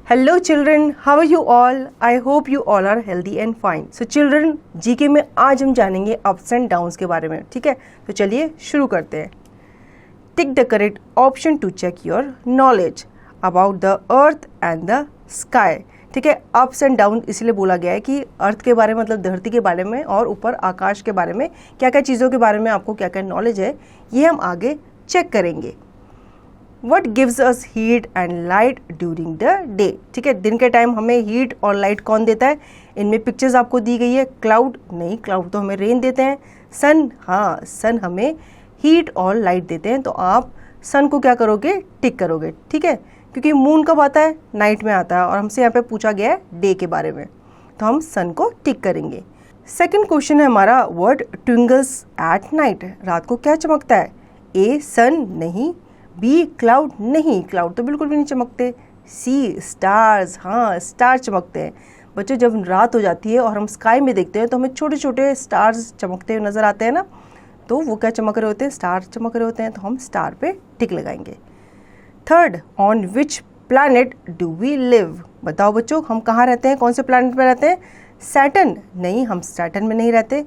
Hello children, how are you all? I hope you all are healthy and fine. So children, GK में आज हम जानेंगे ups and downs के बारे में, ठीक है? तो चलिए शुरू करते हैं. Tick the correct option to check your knowledge about the earth and the sky. ठीक है, अप्स एंड डाउन इसलिए बोला गया है कि अर्थ के बारे में मतलब धरती के बारे में और ऊपर आकाश के बारे में क्या क्या चीज़ों के बारे में आपको क्या क्या नॉलेज है ये हम आगे चेक करेंगे. What gives us heat and light during the day? ठीक है, दिन के टाइम हमें हीट और लाइट कौन देता है? इनमें पिक्चर्स आपको दी गई है. क्लाउड नहीं, क्लाउड तो हमें रेन देते हैं. सन, हाँ सन हमें हीट और लाइट देते हैं. तो आप सन को क्या करोगे? टिक करोगे, ठीक है, क्योंकि मून कब आता है? नाइट में आता है और हमसे यहाँ पे पूछा गया है डे के बारे में, तो हम सन को टिक करेंगे. सेकेंड क्वेश्चन है हमारा, व्हाट ट्विंगल्स एट नाइट? रात को क्या चमकता है? ए सन नहीं, बी क्लाउड नहीं, क्लाउड तो बिल्कुल भी नहीं चमकते. सी स्टार्स, हाँ स्टार चमकते हैं. बच्चों जब रात हो जाती है और हम स्काई में देखते हैं तो हमें छोटे छोटे स्टार्स चमकते हुए नज़र आते हैं ना, तो वो क्या चमक रहे होते हैं? स्टार चमक रहे होते हैं. तो हम स्टार पे टिक लगाएंगे. Third, on which planet do we live? बताओ बच्चों, हम कहाँ रहते हैं? कौन से प्लैनेट पे रहते हैं? सैटर्न नहीं, हम सैटर्न में नहीं रहते.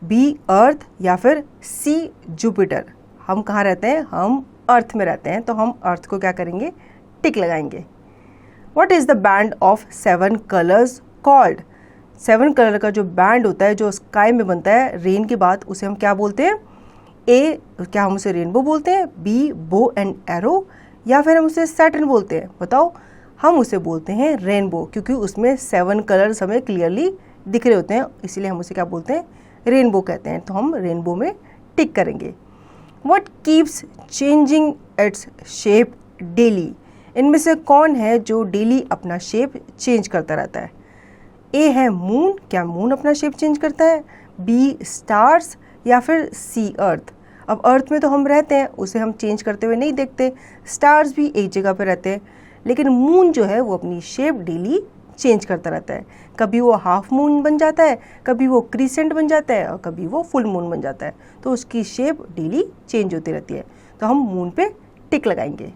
बी अर्थ या फिर सी जुपिटर? हम कहाँ रहते हैं? हम अर्थ में रहते हैं. तो हम अर्थ को क्या करेंगे? टिक लगाएंगे. What is the band of 7 colours called? 7 colour का जो बैंड होता है जो स्काई में बनता है रेन के बाद, उसे हम क्या बोलते हैं? ए क्या हम उसे रेनबो बोलते हैं? B bow and arrow? या फिर हम उसे सैटर्न बोलते हैं? बताओ. हम उसे बोलते हैं रेनबो, क्योंकि उसमें 7 कलर्स हमें क्लियरली दिख रहे होते हैं, इसीलिए हम उसे क्या बोलते हैं? रेनबो कहते हैं. तो हम रेनबो में टिक करेंगे. What keeps changing its shape daily? इनमें से कौन है जो डेली अपना शेप चेंज करता रहता है? ए है मून, क्या मून अपना शेप चेंज करता है? बी स्टार्स या फिर सी अर्थ? अब अर्थ में तो हम रहते हैं, उसे हम चेंज करते हुए नहीं देखते. स्टार्स भी एक जगह पर रहते हैं, लेकिन मून जो है वो अपनी शेप डेली चेंज करता रहता है. कभी वो हाफ मून बन जाता है, कभी वो क्रीसेंट बन जाता है और कभी वो फुल मून बन जाता है. तो उसकी शेप डेली चेंज होती रहती है. तो हम मून पे टिक लगाएंगे.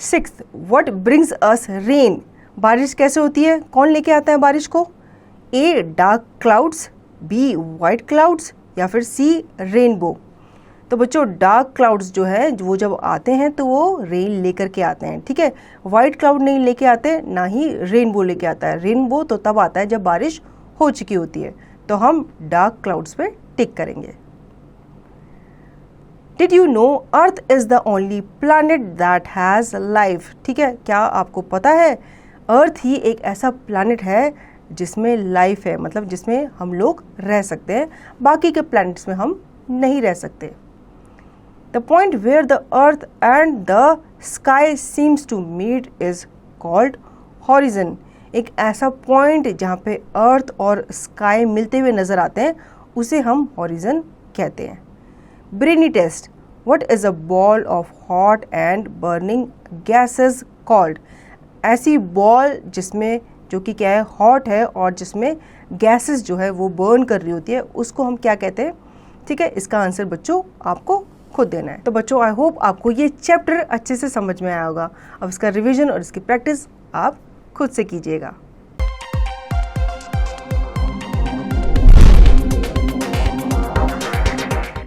Sixth, what brings us rain? बारिश कैसे होती है? कौन लेके आता है बारिश को? A dark clouds, B white clouds या फिर सी रेनबो? तो बच्चों डार्क क्लाउड्स जो है वो जब आते हैं तो वो रेन लेकर के आते हैं, ठीक है. वाइट क्लाउड नहीं लेके आते, ना ही रेनबो लेके आता है. रेनबो तो तब आता है जब बारिश हो चुकी होती है. तो हम डार्क क्लाउड्स पे टिक करेंगे. Did you know earth is the only planet that has life? ठीक है, क्या आपको पता है अर्थ ही एक ऐसा प्लैनेट है जिसमें लाइफ है, मतलब जिसमें हम लोग रह सकते हैं, बाकी के प्लैनेट्स में हम नहीं रह सकते. The point where the earth and the sky seems to meet is called horizon. एक ऐसा पॉइंट जहाँ पे अर्थ और स्काई मिलते हुए नज़र आते हैं उसे हम हॉरिजन कहते हैं. Brainy test, what is a ball of hot and burning gases called? ऐसी बॉल जिसमें जो कि क्या है? हॉट है और जिसमें गैसेस जो है वो बर्न कर रही होती है, उसको हम क्या कहते हैं? ठीक है, इसका आंसर बच्चों आपको खुद देना है. तो बच्चों आई होप आपको ये चैप्टर अच्छे से समझ में आया होगा. अब इसका रिवीजन और इसकी प्रैक्टिस आप खुद से कीजिएगा.